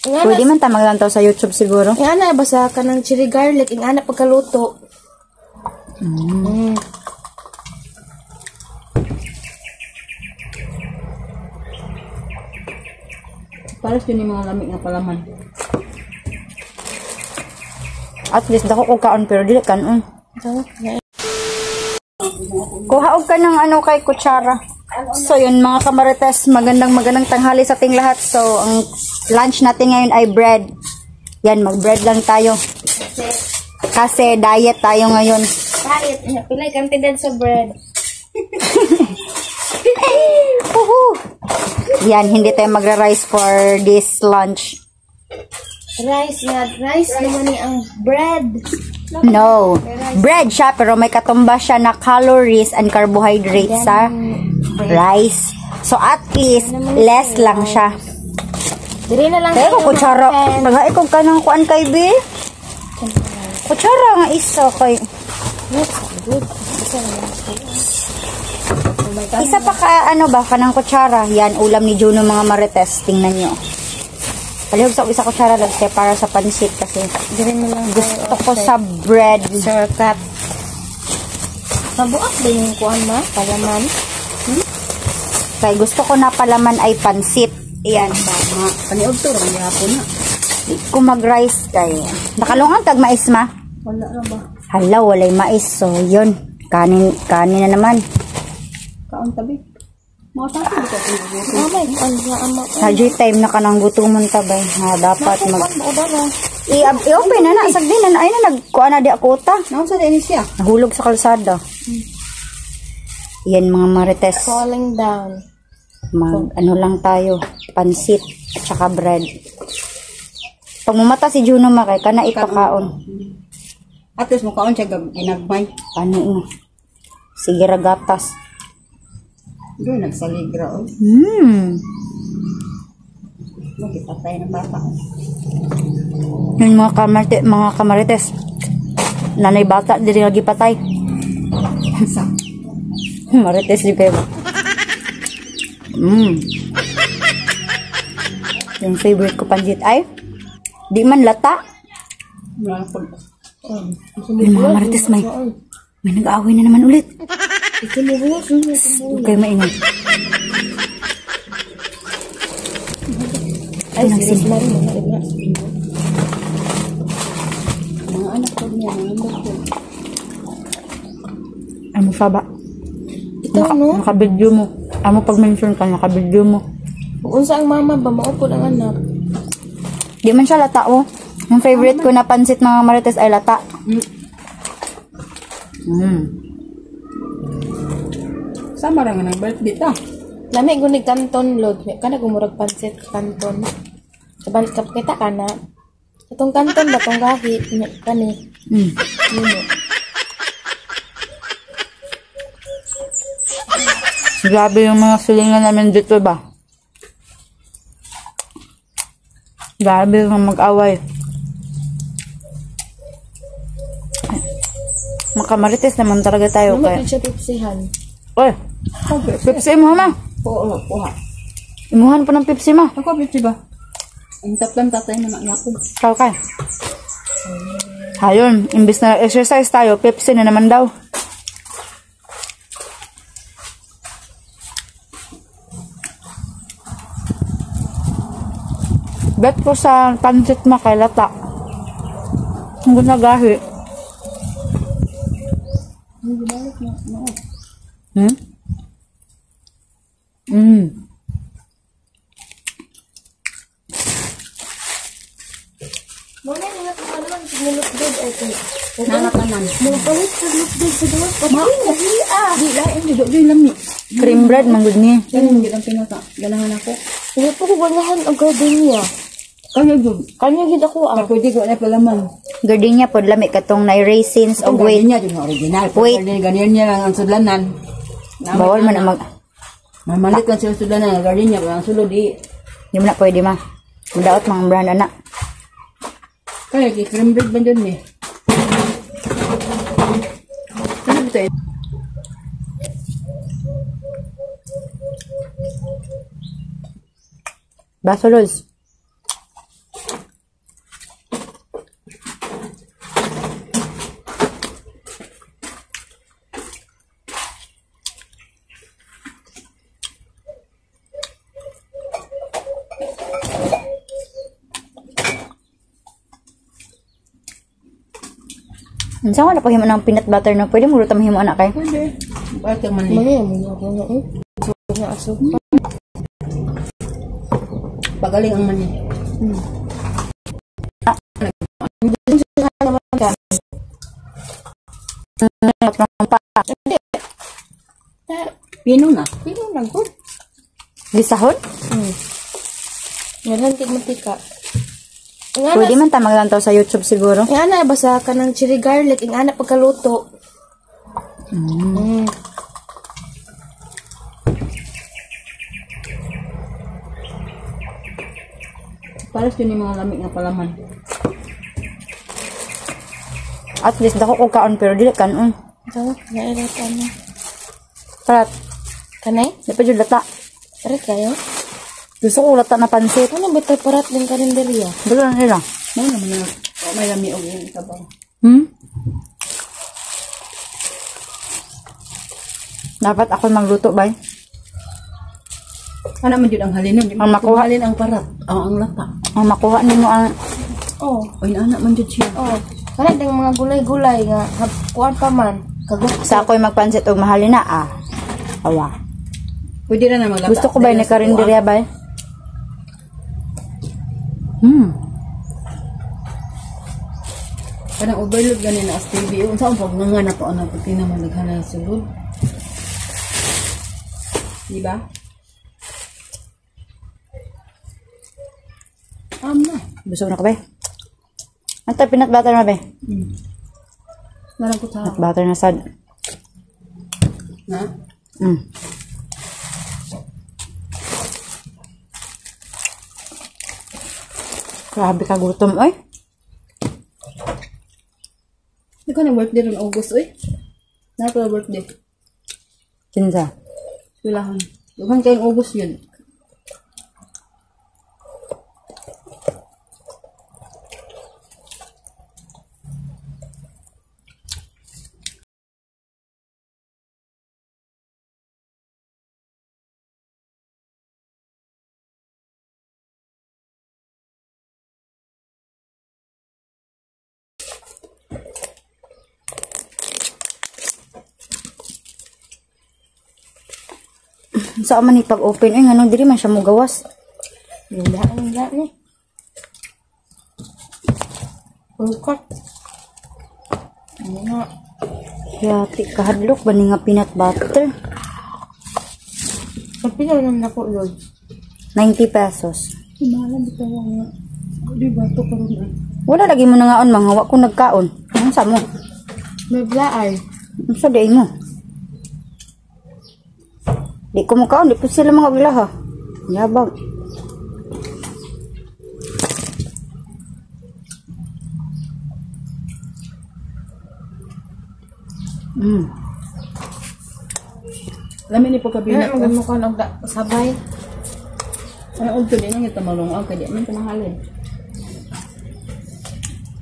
Pwede man ta maglantaw sa YouTube siguro. Nga na, basa ka ng chili garlic. Nga na pagkaluto. Paras yun yung mga lamig nga palaman. At least dako ko kaon pero dili kanon. Kuha og ka ng ano kay kutsara. So yun mga kamarites, magandang tanghali sa ating lahat. So ang lunch natin ngayon ay bread. Yan, mag-bread lang tayo. Kasi diet tayo ngayon. Diet. Pilay kantidad sa bread. Yan, hindi tayo magra-rice for this lunch. Rice nga. Rice naman ni ang bread. No. Bread siya, pero may katumba siya na calories and carbohydrates sa rice. So, at least, less lang siya. Diri na lang kaya ko kutsara. Nagay ko ka ng kuan kay B. Kutsara nga isa kay. Isa pa ka, ano ba, kanang kutsara. Yan, ulam ni Juno mga marites. Tingnan nyo. Palihog sa isa kutsara lang kaya para sa pansit kasi. Diri na lang. Gusto ko sa bread. Shortcut. Mabuak din yung kuan ma? Palaman. Kaya gusto ko na palaman ay pansit. Ayan. Tama. Paniog to, ang yapon na. Kung mag-rice kayo. Nakalungan tag mais ma? Wala na ba? Hala, walay mais. So, yun. Kanin na naman. Kaon tabi. Mga tabi dito pinagbuto. Amay, ama. Hadyoy time na ka nang gutumon tabay. Dapat mag... I-open na na. Sagdi na. Ay na, nagkuha na di ako ta. Naon sa din siya? Nahulog sa kalsada. Yan mga marites. Falling down. Ano lang tayo. Pansit. Tsaka bread. Pag mumata si Juno makay, kana ipakaon. At least mukhaon siya ginagmay. Ano mo? Sige ragatas. Doon, nagsaligra o. Magipatay ng bata. Yun mga kamarites. Nanay bata, dili lagi patay. Marites di kayo ba? Yung favorite ko panjit ay di man lata. Yung mga marites may nag-aaway na naman ulit. Huwag kayo maingay. Ay, serious na rin. Mga anak ko niya, mga anak ko. Ano pa ba? Ito, no? Naka-video mo. Ano pag-mention ka, naka-video mo. Unsa ang mama ba? Maupod ang anak. Di man siya lata, oh. Yung favorite ko na pansit mga marites ay lata. Sama rin nga ng birthday ta. Lami gunig kanton load. Kana gumurag pansit kanton. Sabal kita kana. Itong kanton ba tong gahi kani. Grabe yung mga silingan namin dito ba? Grabe yung mag-away. Makamarites naman talaga tayo. Ano Kaya. siya pipsihan? Oy! Pepsi mo ma! Oo, kuha. Imuhan pa ng Pepsi ma. Ako, Pepsi ba? Ang taplan tatay na ako. Ikaw ka. Ayun, imbis na exercise tayo, Pepsi na naman daw. Bet ko sa pansit ma kay lata. Ang gunagahi. Muna nga ano ang sinulot good okay. Nanatanan. Mga palit sa look good sa duwas. Di lain, di doon lami. Cream bread man gud ni. Yan yung gitang pinaka. Ganahan ako. Hindi po ko ganahan ang gardenia. Kanya gud. Kanya gid ako ang. Pwede ko na palaman. Gardenia pod lami katong na raisins o Ang wheat. niya yung original. Wait. Ganyan niya lang ang sudlanan. Bawal man ang mag Mamalit lang sila sudlanan. Ang gardenia ang sulod di. Di mo na pwede ma. Mudaot mga brand ana. Kaya cream bread ba dyan eh? Ano ba ito? Baso lods. Unsa man na pahimo ng peanut butter no? Pwede mo ruta mahimo anak kay. Pwede. Bakit man ni? Maya mo na eh. So na aso. Pagaling ang mani. Pino na. Pino lang ko. Gisahon? Ngayon tig mantika. Pwede man ta maglantaw sa YouTube siguro. Nga na basa ka ng chili garlic, ing ana pagkaluto. Paras yun yung mga lamig na palaman. At least dako ko kaon pero dili kanon. Tawa, nairat ano. Parat, Kanay? di pa jud lata. Arat kayo? Gusto ko lata na pansit. Ano ba tayo parat ng karinderya? Dalo na nila. May naman na. May lami og yung sabaw. Dapat ako magluto ba? Ano man yun ang halinon? Ang makuha. Halin ang parat. Ang lata. Ang makuha nimo ang Oh, O inaanak man yun siya. oh. Kanay ding mga gulay-gulay nga kuan pa man. Kagut sa ako'y magpansit og mahalin na ah. Awa. Pwede na na maglata. Gusto ko ba ni karinderya ba? Kanang overload ganin na as TV. Unsa ang pag nga na to ana pag naman naghanay sulod. Di ba? Na. Busog na ka ba? Antay peanut butter na ba? Narang ko ta. Peanut butter na sad. Na. Grabe ka gutom, oy. Di ko na birthday ron August oy. Na to birthday. Kinsa? Wilahan. Dugan kayong August yun. Sa man ni pag-open, ay ngano diri man siya mo gawas. Wala ni. Ungkot. Ano nga. Yati kahadlok ba ni nga peanut butter? Kapila naman ako, Lord. 90 pesos. Malam bitaw nga. Di ba to karon na? Wala lagi mo na ngaon manghawa ko nagkaon. Ano sa mo? May blaay. Ano sa day mo? Di ko mo kaon, di po sila mga bilaha. Yabang. Lami ni pagkabinat. Ano mo ka nang sabay? Ano og to din ang itamalong ang kadi man tanahalin.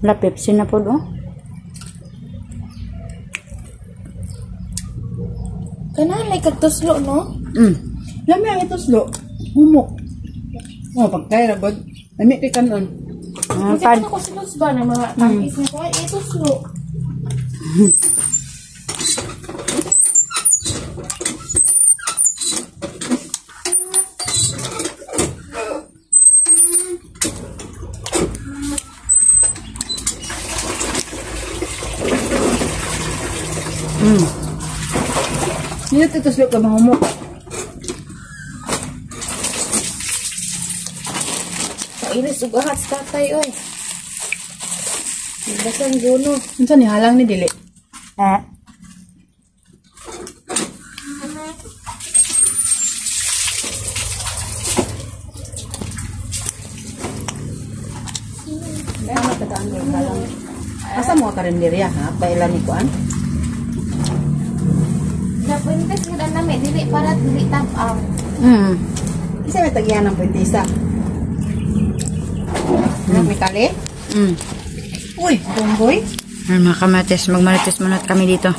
La Pepsi na po do. Kanalay kagtuslo, no? Lami ang ituslo. Humok. Oh, pagkay ra god. Lami kay kanon. Kasi Pan. ako silos ba ng mga tamis na ko, ay ituslo. Nito ituslo ka mahumok. Kainis ug ahat sa tatay, oy. Basang guno. Unsa ni halang ni dili? Asa mo ka karinderya ha? Pailan ni kuan? Napintes nga nami, dili para dili tapaw. Isa may tagyan ng pwentisa. May kali? Uy, bomboy. Mga kamatis, magmarites muna kami dito.